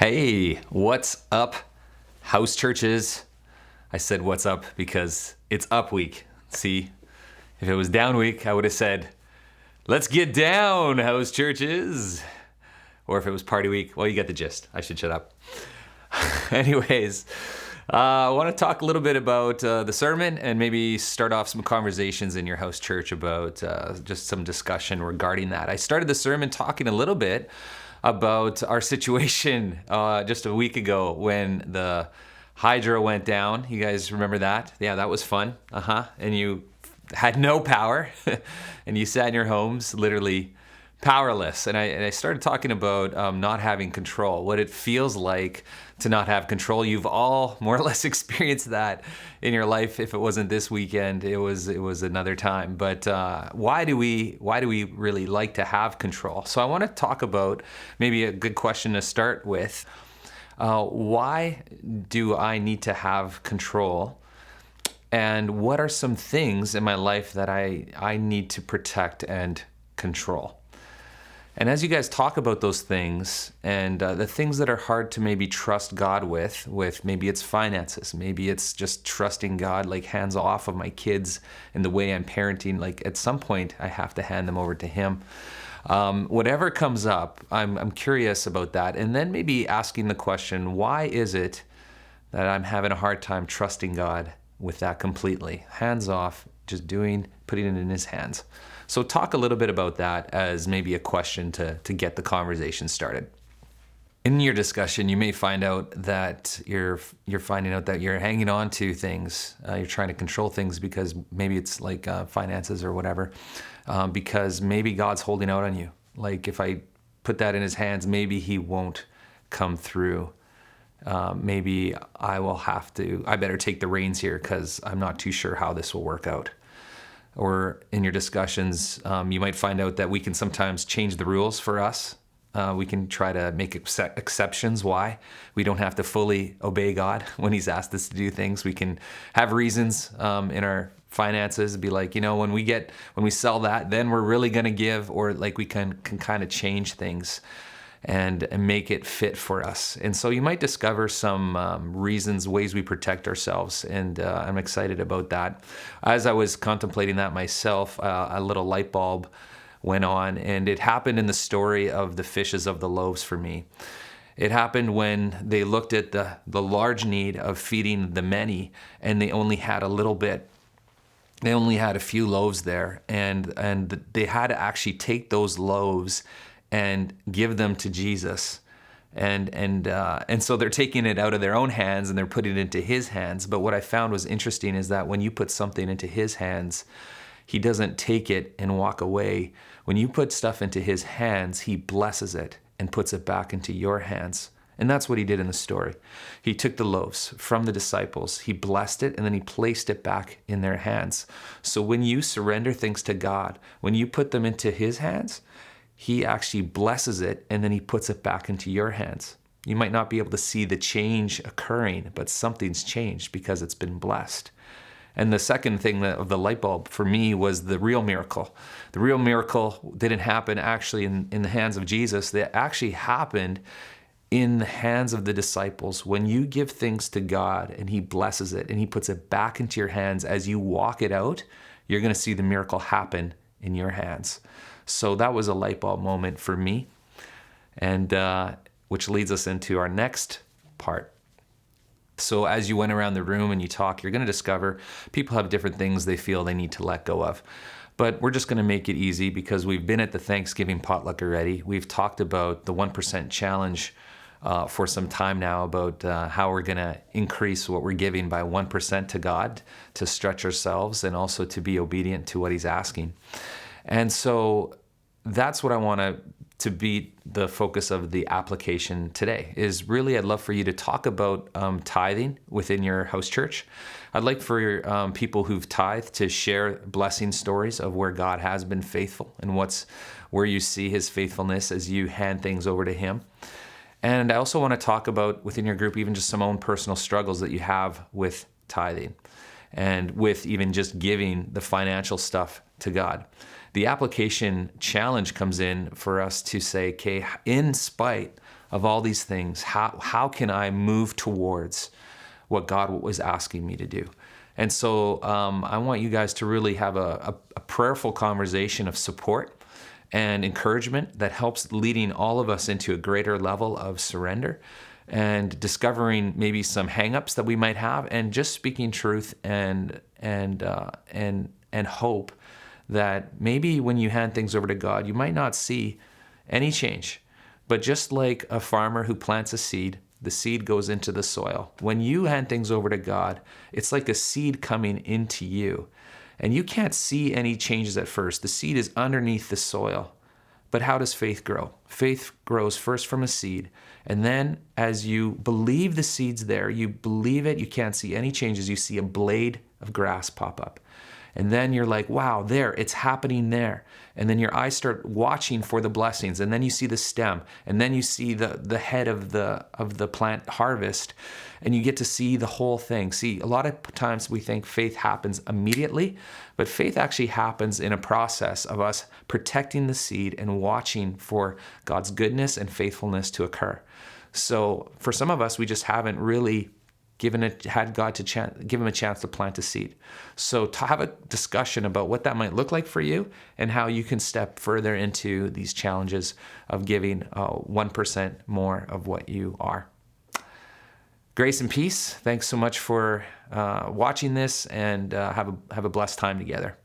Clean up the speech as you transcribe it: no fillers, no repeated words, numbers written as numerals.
Hey, what's up, house churches? I said what's up because it's up week. See, if it was down week, I would have said, let's get down, house churches. Or if it was party week, well, you get the gist. I should shut up. Anyways, I want to talk a little bit about the sermon and maybe start off some conversations in your house church about just some discussion regarding that. I started the sermon talking a little bit about our situation just a week ago when the hydro went down. You guys remember that? Yeah, that was fun. And you had no power and you sat in your homes literally powerless. And I started talking about not having control, what it feels like to not have control. You've all more or less experienced that in your life. If it wasn't this weekend, it was another time. But why do we really like to have control? So I want to talk about maybe a good question to start with. Why do I need to have control? And what are some things in my life that I need to protect and control? And as you guys talk about those things and the things that are hard to maybe trust God with maybe it's finances, maybe it's just trusting God, like hands off of my kids and the way I'm parenting, like at some point I have to hand them over to Him. Whatever comes up, I'm curious about that. And then maybe asking the question, why is it that I'm having a hard time trusting God with that completely? Hands off, just putting it in His hands. So talk a little bit about that as maybe a question to get the conversation started. In your discussion, you may find out that you're finding out that you're hanging on to things. You're trying to control things because maybe it's like finances or whatever, because maybe God's holding out on you. Like if I put that in His hands, maybe He won't come through. Maybe I better take the reins here because I'm not too sure how this will work out. Or in your discussions, you might find out that we can sometimes change the rules for us. We can try to make exceptions. Why? We don't have to fully obey God when He's asked us to do things. We can have reasons in our finances, be like, when we sell that, then we're really going to give, or like we can kind of change things and make it fit for us. And so you might discover some ways we protect ourselves, and I'm excited about that. As I was contemplating that myself, a little light bulb went on, and it happened in the story of the fishes of the loaves for me. It happened when they looked at the large need of feeding the many, and they only had a little bit. They only had a few loaves there, and they had to actually take those loaves and give them to Jesus. And so they're taking it out of their own hands and they're putting it into His hands. But what I found was interesting is that when you put something into His hands, He doesn't take it and walk away. When you put stuff into His hands, He blesses it and puts it back into your hands. And that's what He did in the story. He took the loaves from the disciples, He blessed it, and then He placed it back in their hands. So when you surrender things to God, when you put them into His hands, He actually blesses it, and then He puts it back into your hands. You might not be able to see the change occurring, but something's changed because it's been blessed. And the second thing of the light bulb for me was the real miracle. The real miracle didn't happen actually in the hands of Jesus. It actually happened in the hands of the disciples. When you give things to God and He blesses it and He puts it back into your hands, as you walk it out, you're going to see the miracle happen in your hands. So that was a light bulb moment for me, and which leads us into our next part. So as you went around the room and you talk, you're going to discover people have different things they feel they need to let go of. But we're just going to make it easy because we've been at the Thanksgiving potluck already. We've talked about the 1% challenge for some time now, about how we're going to increase what we're giving by 1% to God, to stretch ourselves and also to be obedient to what He's asking. And so that's what I want to be the focus of the application today, is really I'd love for you to talk about tithing within your house church. I'd like for your, people who've tithed to share blessing stories of where God has been faithful and where you see His faithfulness as you hand things over to Him. And I also want to talk about within your group even just some own personal struggles that you have with tithing and with even just giving the financial stuff to God. The application challenge comes in for us to say, okay, in spite of all these things, how can I move towards what God was asking me to do? And so I want you guys to really have a prayerful conversation of support and encouragement that helps leading all of us into a greater level of surrender and discovering maybe some hangups that we might have, and just speaking truth and hope that maybe when you hand things over to God, you might not see any change. But just like a farmer who plants a seed, the seed goes into the soil. When you hand things over to God, it's like a seed coming into you. And you can't see any changes at first. The seed is underneath the soil. But how does faith grow? Faith grows first from a seed. And then as you believe the seed's there, you believe it, you can't see any changes. You see a blade of grass pop up. And then you're like, wow, there, it's happening there. And then your eyes start watching for the blessings. And then you see the stem. And then you see the head of the plant harvest. And you get to see the whole thing. See, a lot of times we think faith happens immediately, but faith actually happens in a process of us protecting the seed and watching for God's goodness and faithfulness to occur. So for some of us, we just haven't really had God to give him a chance to plant a seed. So to have a discussion about what that might look like for you and how you can step further into these challenges of giving 1% more of what you are. Grace and peace. Thanks so much for watching this, and have a blessed time together.